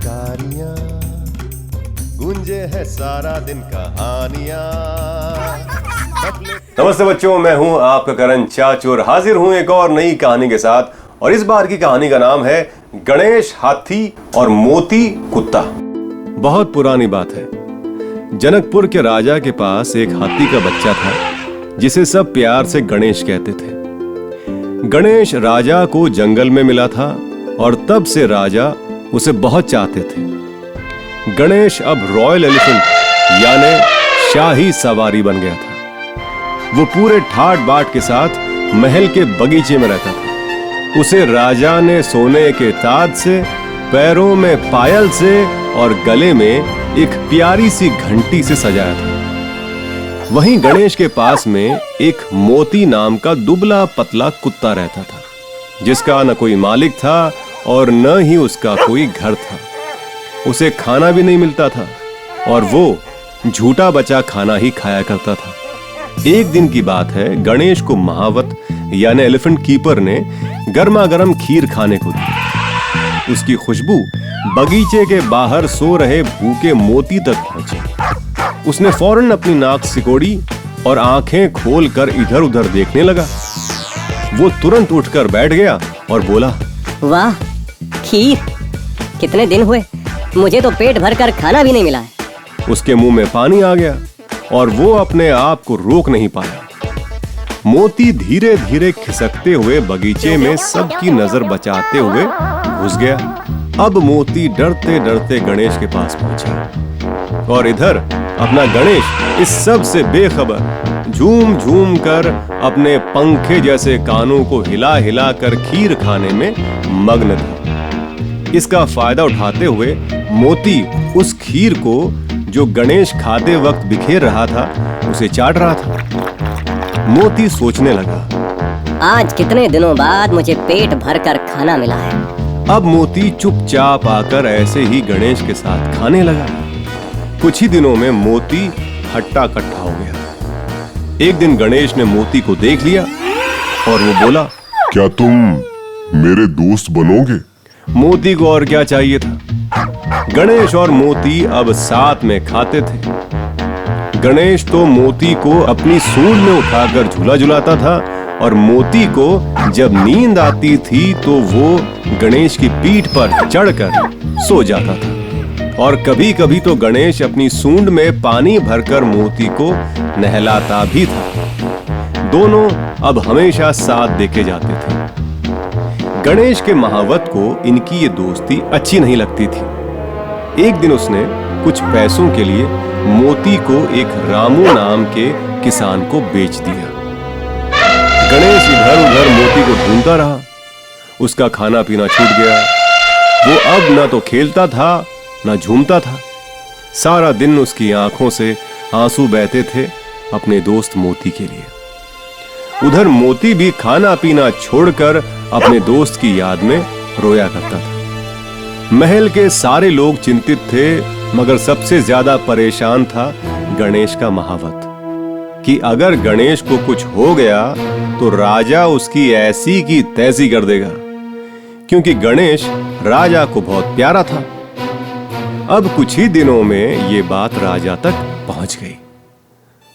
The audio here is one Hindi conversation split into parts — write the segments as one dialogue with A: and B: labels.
A: पिचकारियां, गूंजे है सारा दिन कहानियां। नमस्ते बच्चों, मैं हूं आपका करण चाचू और हाजिर हूं एक और नई कहानी के साथ। और इस बार की कहानी का नाम है गणेश हाथी और मोती कुत्ता। बहुत पुरानी बात है। जनकपुर के राजा के पास एक हाथी का बच्चा था जिसे सब प्यार से गणेश कहते थे। गणेश राजा को जंगल में मिला था और तब से राजा उसे बहुत चाहते थे। गणेश अब रॉयल एलिफेंट यानी शाही सवारी बन गया था। वो पूरे ठाट बाट के साथ महल के बगीचे में रहता था। उसे राजा ने सोने के ताज से, पैरों में पायल से और गले में एक प्यारी सी घंटी से सजाया था। वहीं गणेश के पास में एक मोती नाम का दुबला पतला कुत्ता रहता था, जिसका न कोई मालिक था और न ही उसका कोई घर था। उसे खाना भी नहीं मिलता था और वो झूठा बचा खाना ही खाया करता था। एक दिन की बात है, गणेश को महावत यानी एलिफेंट कीपर ने गर्मा गर्म खीर खाने को दी। उसकी खुशबू बगीचे के बाहर सो रहे भूखे मोती तक पहुंची। उसने फौरन अपनी नाक सिकोड़ी और आंखें खोलकर इधर उधर देखने लगा। वो तुरंत उठकर बैठ गया और बोला,
B: वाह खीर, कितने दिन हुए मुझे तो पेट भरकर खाना भी नहीं मिला है।
A: उसके मुंह में पानी आ गया और वो अपने आप को रोक नहीं पाया। मोती धीरे धीरे खिसकते हुए बगीचे में सबकी नजर बचाते हुए घुस गया। अब मोती डरते डरते गणेश के पास पहुंचा और इधर अपना गणेश इस सब से बेखबर झूम झूम कर अपने पंखे जैसे कानों को हिला हिला कर खीर खाने में मग्न था। इसका फायदा उठाते हुए मोती उस खीर को जो गणेश खाते वक्त बिखेर रहा था उसे चाट रहा था। मोती सोचने लगा,
B: आज कितने दिनों बाद मुझे पेट भरकर खाना मिला है।
A: अब मोती चुपचाप आकर ऐसे ही गणेश के साथ खाने लगा। कुछ ही दिनों में मोती हट्टा कट्टा हो गया। एक दिन गणेश ने मोती को देख लिया और वो बोला,
C: क्या तुम मेरे दोस्त बनोगे?
A: मोती को और क्या चाहिए था। गणेश और मोती अब साथ में खाते थे। गणेश तो मोती को अपनी सूंड में उठाकर झूला झुलाता था और मोती को जब नींद आती थी तो वो गणेश की पीठ पर चढ़कर सो जाता था। और कभी कभी तो गणेश अपनी सूंड में पानी भरकर मोती को नहलाता भी था। दोनों अब हमेशा साथ देखे जाते थे। गणेश के महावत को इनकी ये दोस्ती अच्छी नहीं लगती थी। एक दिन उसने कुछ पैसों के लिए मोती को एक रामू नाम के किसान को बेच दिया। गणेश इधर उधर मोती को ढूंढता रहा। उसका खाना पीना छूट गया। वो अब न तो खेलता था न झूमता था। सारा दिन उसकी आंखों से आंसू बहते थे अपने दोस्त मोती के लिए। उधर मोती भी खाना पीना छोड़कर अपने दोस्त की याद में रोया करता था। महल के सारे लोग चिंतित थे, मगर सबसे ज्यादा परेशान था गणेश का महावत कि अगर गणेश को कुछ हो गया तो राजा उसकी ऐसी की तैसी कर देगा, क्योंकि गणेश राजा को बहुत प्यारा था। अब कुछ ही दिनों में ये बात राजा तक पहुंच गई।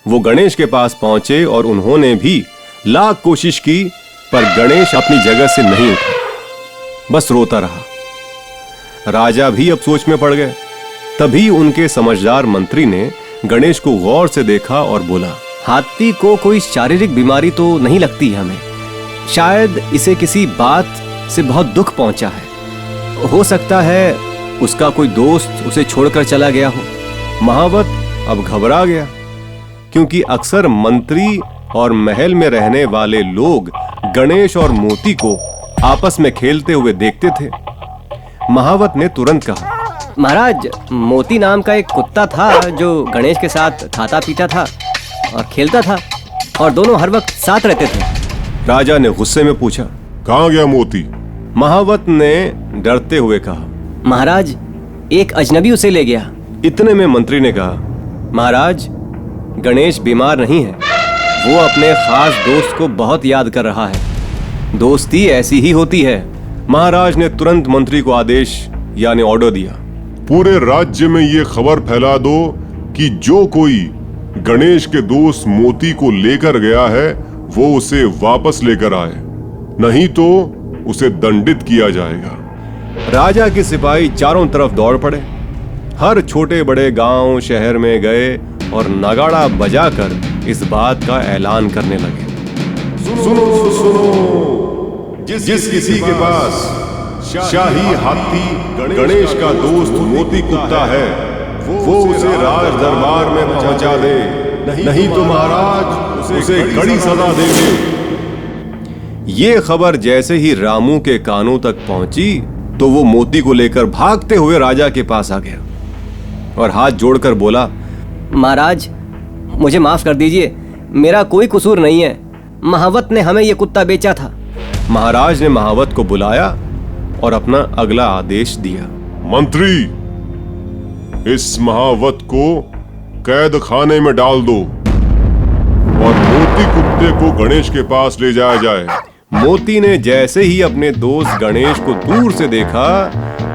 A: वो गणेश के पास पहुंचे और उन्होंने भी लाख कोशिश की, पर गणेश अपनी जगह से नहीं उठा, बस रोता रहा। राजा भी अब सोच में पड़ गए। तभी उनके समझदार मंत्री ने गणेश को गौर से देखा और बोला,
D: हाथी को कोई शारीरिक बीमारी तो नहीं लगती हमें। शायद इसे किसी बात से बहुत दुख पहुंचा है। हो सकता है उसका कोई दोस्त उसे छोड़कर चला गया हो।
A: महावत अब घबरा गया, क्योंकि अक्सर मंत्री और महल में रहने वाले लोग गणेश और मोती को आपस में खेलते हुए देखते थे। महावत ने तुरंत कहा,
D: महाराज, मोती नाम का एक कुत्ता था जो गणेश के साथ खाता पीता था और खेलता था और दोनों हर वक्त साथ रहते थे।
A: राजा ने गुस्से में पूछा,
C: कहाँ गया मोती?
A: महावत ने डरते हुए कहा,
D: महाराज, एक अजनबी उसे ले गया।
A: इतने में मंत्री ने कहा,
D: महाराज, गणेश बीमार नहीं है, वो अपने खास दोस्त को बहुत याद कर रहा है। दोस्ती ऐसी ही होती है।
A: महाराज ने तुरंत मंत्री को आदेश यानी ऑर्डर दिया,
C: पूरे राज्य में ये खबर फैला दो कि जो कोई गणेश के दोस्त मोती को लेकर गया है वो उसे वापस लेकर आए, नहीं तो उसे दंडित किया जाएगा।
A: राजा के सिपाही चारों तरफ दौड़ पड़े, हर छोटे बड़े गांव शहर में गए और नगाड़ा बजाकर इस बात का ऐलान करने लगे।
C: सुनो सुनो, जिस किसी के पास शाही हाथी गणेश का दोस्त मोती कुत्ता है वो उसे राज दरबार में पहुंचा दे, नहीं तो महाराज उसे कड़ी सजा देंगे।
A: ये खबर जैसे ही रामू के कानों तक पहुंची तो वो मोती को लेकर भागते हुए राजा के पास आ गया और हाथ जोड़कर बोला,
B: महाराज मुझे माफ कर दीजिए, मेरा कोई कसूर नहीं है। महावत ने हमें ये कुत्ता बेचा था।
A: महाराज ने महावत को बुलाया और अपना अगला आदेश दिया।
C: मंत्री, इस महावत को कैद खाने में डाल दो और मोती कुत्ते को गणेश के पास ले जाया जाए।
A: मोती ने जैसे ही अपने दोस्त गणेश को दूर से देखा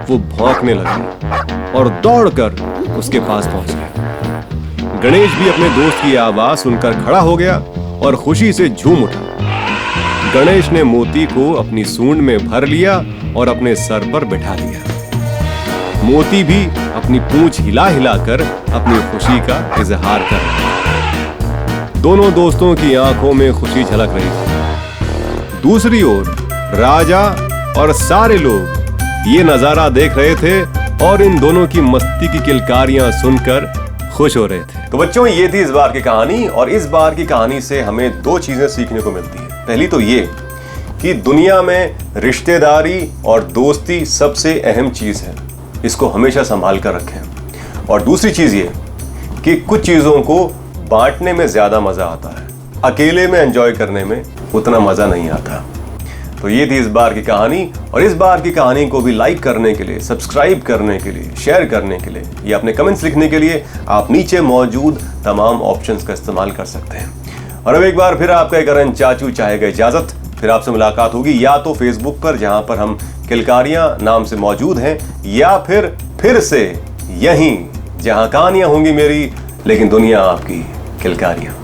A: वो भौंकने लगा और दौड़कर उसके पास पहुंच गया। गणेश भी अपने दोस्त की आवाज सुनकर खड़ा हो गया और खुशी से झूम उठा। गणेश ने मोती को अपनी सूंड में भर लिया और अपने सर पर बिठा लिया। मोती भी अपनी पूंछ हिला हिलाकर अपनी खुशी का इजहार कर रहा था। दोनों दोस्तों की आंखों में खुशी झलक रही थी। दूसरी ओर राजा और सारे लोग ये नजारा देख रहे थे और इन दोनों की मस्ती की किलकारियां सुनकर खुश हो रहे थे। तो बच्चों, ये थी इस बार की कहानी और इस बार की कहानी से हमें दो चीजें सीखने को मिलती है। पहली तो ये कि दुनिया में रिश्तेदारी और दोस्ती सबसे अहम चीज है, इसको हमेशा संभाल कर रखें। और दूसरी चीज ये कि कुछ चीजों को बांटने में ज्यादा मजा आता है, अकेले में एंजॉय करने में उतना मजा नहीं आता। तो ये थी इस बार की कहानी और इस बार की कहानी को भी लाइक करने के लिए, सब्सक्राइब करने के लिए, शेयर करने के लिए या अपने कमेंट्स लिखने के लिए आप नीचे मौजूद तमाम ऑप्शंस का इस्तेमाल कर सकते हैं। और अब एक बार फिर आपका करण चाचू चाहेगा इजाजत। फिर आपसे मुलाकात होगी या तो फेसबुक पर जहां पर हम किलकारियां नाम से मौजूद हैं, या फिर से यहीं जहां कहानियां होंगी मेरी लेकिन दुनिया आपकी किलकारियां।